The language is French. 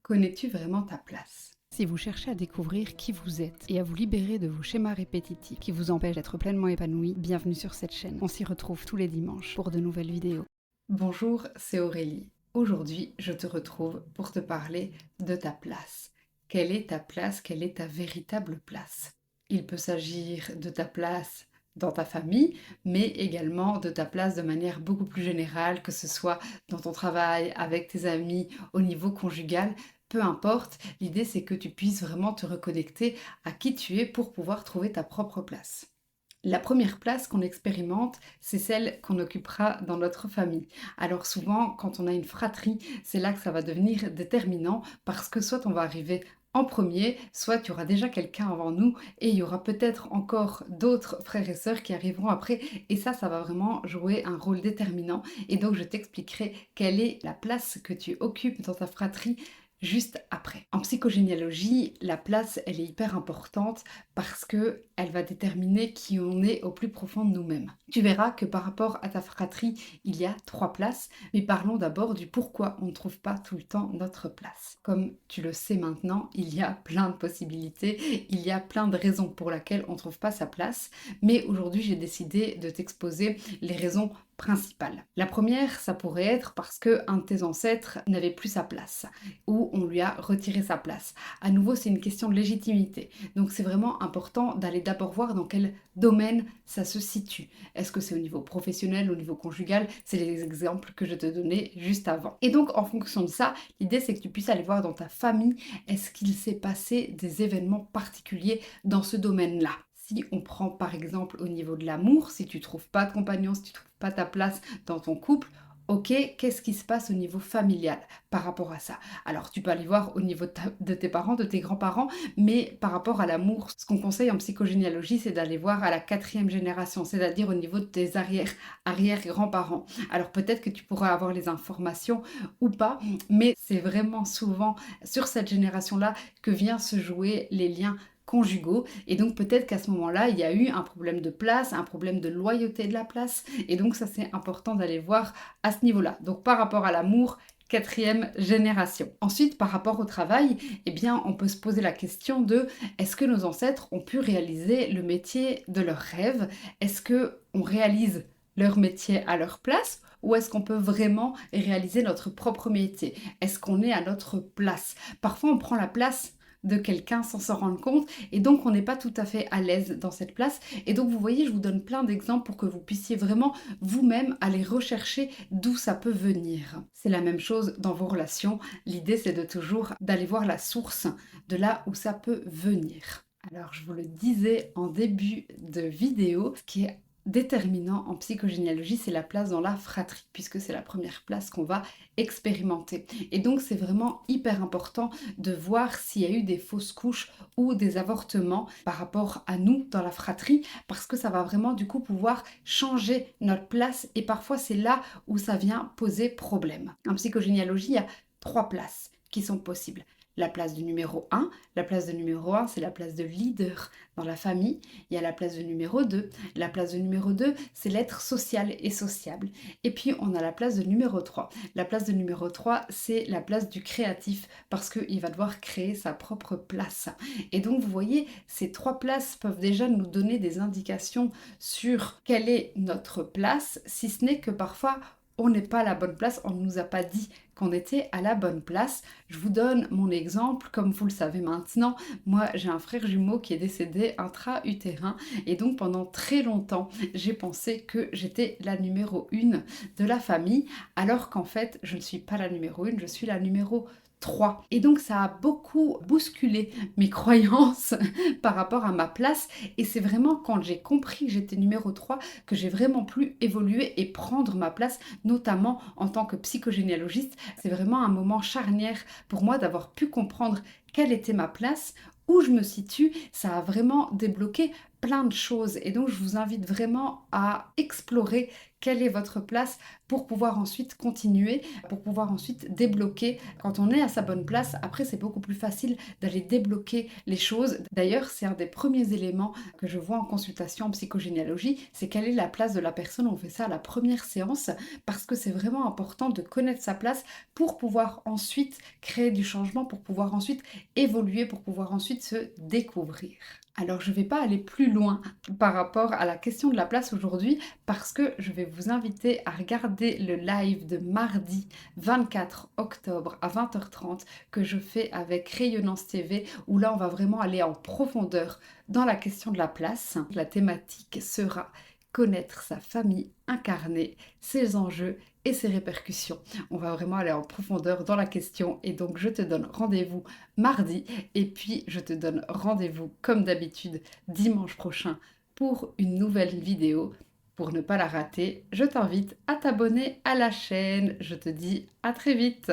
Connais-tu vraiment ta place? Si vous cherchez à découvrir qui vous êtes et à vous libérer de vos schémas répétitifs qui vous empêchent d'être pleinement épanoui, bienvenue sur cette chaîne. On s'y retrouve tous les dimanches pour de nouvelles vidéos. Bonjour, c'est Aurélie. Aujourd'hui, je te retrouve pour te parler de ta place. Quelle est ta place? Quelle est ta véritable place? Il peut s'agir de ta place dans ta famille, mais également de ta place de manière beaucoup plus générale, que ce soit dans ton travail, avec tes amis, au niveau conjugal. Peu importe, l'idée c'est que tu puisses vraiment te reconnecter à qui tu es pour pouvoir trouver ta propre place. La première place qu'on expérimente, c'est celle qu'on occupera dans notre famille. Alors souvent, quand on a une fratrie, c'est là que ça va devenir déterminant parce que soit on va arriver en premier, soit il y aura déjà quelqu'un avant nous et il y aura peut-être encore d'autres frères et sœurs qui arriveront après. Et ça va vraiment jouer un rôle déterminant. Et donc je t'expliquerai quelle est la place que tu occupes dans ta fratrie juste après. En psychogénéalogie, la place, elle est hyper importante parce que elle va déterminer qui on est au plus profond de nous-mêmes. Tu verras que par rapport à ta fratrie, il y a 3 places, mais parlons d'abord du pourquoi on ne trouve pas tout le temps notre place. Comme tu le sais maintenant, il y a plein de possibilités, il y a plein de raisons pour lesquelles on ne trouve pas sa place, mais aujourd'hui j'ai décidé de t'exposer les raisons principales. La première, ça pourrait être parce que un de tes ancêtres n'avait plus sa place, ou on lui a retiré sa place. À nouveau, c'est une question de légitimité. Donc c'est vraiment important d'aller d'abord voir dans quel domaine ça se situe. Est-ce que c'est au niveau professionnel, au niveau conjugal? C'est les exemples que je te donnais juste avant. Et donc en fonction de ça, l'idée c'est que tu puisses aller voir dans ta famille, est-ce qu'il s'est passé des événements particuliers dans ce domaine-là? Si on prend par exemple au niveau de l'amour, si tu trouves pas de compagnon, si tu trouves pas ta place dans ton couple, ok, qu'est-ce qui se passe au niveau familial par rapport à ça? Alors tu peux aller voir au niveau de tes parents, de tes grands-parents, mais par rapport à l'amour, ce qu'on conseille en psychogénéalogie, c'est d'aller voir à la 4e génération, c'est-à-dire au niveau de tes arrière-grands-parents. Alors peut-être que tu pourras avoir les informations ou pas, mais c'est vraiment souvent sur cette génération-là que vient se jouer les liens conjugaux, et donc peut-être qu'à ce moment-là, il y a eu un problème de place, un problème de loyauté de la place, et donc ça c'est important d'aller voir à ce niveau-là. Donc par rapport à l'amour, 4e génération. Ensuite, par rapport au travail, eh bien, on peut se poser la question de est-ce que nos ancêtres ont pu réaliser le métier de leur rêve? Est-ce que on réalise leur métier à leur place? Ou est-ce qu'on peut vraiment réaliser notre propre métier? Est-ce qu'on est à notre place? Parfois, on prend la place de quelqu'un sans s'en rendre compte et donc on n'est pas tout à fait à l'aise dans cette place, et donc vous voyez, je vous donne plein d'exemples pour que vous puissiez vraiment vous-même aller rechercher d'où ça peut venir. C'est la même chose dans vos relations, l'idée c'est de toujours d'aller voir la source de là où ça peut venir. Alors je vous le disais en début de vidéo, ce qui est déterminant en psychogénéalogie, c'est la place dans la fratrie, puisque c'est la première place qu'on va expérimenter. Et donc c'est vraiment hyper important de voir s'il y a eu des fausses couches ou des avortements par rapport à nous dans la fratrie, parce que ça va vraiment du coup pouvoir changer notre place, et parfois c'est là où ça vient poser problème. En psychogénéalogie, il y a 3 places qui sont possibles. La place de numéro 1, la place de numéro 1, c'est la place de leader dans la famille. Il y a la place de numéro 2. La place de numéro 2, c'est l'être social et sociable. Et puis, on a la place de numéro 3. La place de numéro 3, c'est la place du créatif, parce qu'il va devoir créer sa propre place. Et donc, vous voyez, ces 3 places peuvent déjà nous donner des indications sur quelle est notre place, si ce n'est que parfois, on n'est pas à la bonne place, on ne nous a pas dit qu'on était à la bonne place. Je vous donne mon exemple, comme vous le savez maintenant, moi j'ai un frère jumeau qui est décédé intra-utérin, et donc pendant très longtemps j'ai pensé que j'étais la numéro 1 de la famille, alors qu'en fait je ne suis pas la numéro 1, je suis la numéro 3. Et donc ça a beaucoup bousculé mes croyances par rapport à ma place, et c'est vraiment quand j'ai compris que j'étais numéro 3 que j'ai vraiment pu évoluer et prendre ma place, notamment en tant que psychogénéalogiste. C'est vraiment un moment charnière pour moi d'avoir pu comprendre quelle était ma place où je me situe, ça a vraiment débloqué plein de choses. Et donc, je vous invite vraiment à explorer quelle est votre place pour pouvoir ensuite continuer, pour pouvoir ensuite débloquer. Quand on est à sa bonne place, après, c'est beaucoup plus facile d'aller débloquer les choses. D'ailleurs, c'est un des premiers éléments que je vois en consultation en psychogénéalogie, c'est quelle est la place de la personne. On fait ça à la première séance parce que c'est vraiment important de connaître sa place pour pouvoir ensuite créer du changement, pour pouvoir ensuite évoluer, pour pouvoir ensuite se découvrir. Alors, je ne vais pas aller plus loin par rapport à la question de la place aujourd'hui parce que je vais vous inviter à regarder le live de mardi 24 octobre à 20h30 que je fais avec Rayonnance TV où là, on va vraiment aller en profondeur dans la question de la place. La thématique sera connaître sa famille incarnée, ses enjeux et ses répercussions. On va vraiment aller en profondeur dans la question et donc je te donne rendez-vous mardi et puis je te donne rendez-vous comme d'habitude dimanche prochain pour une nouvelle vidéo. Pour ne pas la rater, je t'invite à t'abonner à la chaîne. Je te dis à très vite.